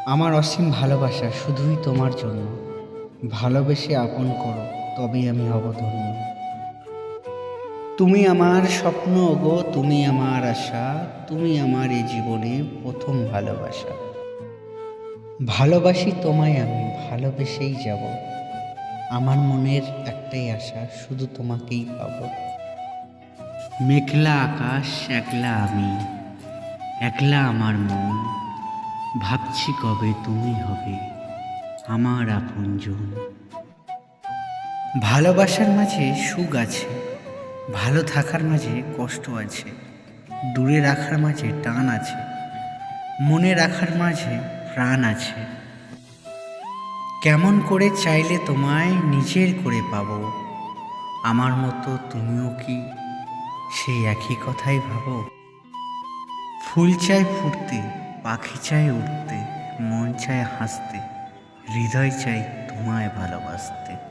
আমার অসীম ভালোবাসা শুধুই তোমার জন্য। ভালোবেসে আপন করো, তবেই আমি হব ধন্য। তুমি আমার স্বপ্ন গো, তুমি আমার আশা, তুমি আমার এই জীবনে প্রথম ভালোবাসা। ভালোবাসি তোমায় আমি, ভালোবেসেই যাব। আমার মনের একটাই আশা, শুধু তোমাকেই পাবো। মেঘলা আকাশ, একলা আমি, একলা আমার মন। ভাবছি কবে তুমি হবে আমার আপনজন। ভালোবাসার মাঝে সুখ আছে, ভালো থাকার মাঝে কষ্ট আছে, দূরে রাখার মাঝে টান আছে, মনে রাখার মাঝে প্রাণ আছে। কেমন করে চাইলে তোমায় নিজের করে পাবো, আমার মতো তুমিও কি সেই একই কথাই ভাবো? ফুল চায় ফুটতে, পাখি চায় উড়তে, মন চায় হাসতে, হৃদয় চাই তোমায় ভালোবাসতে।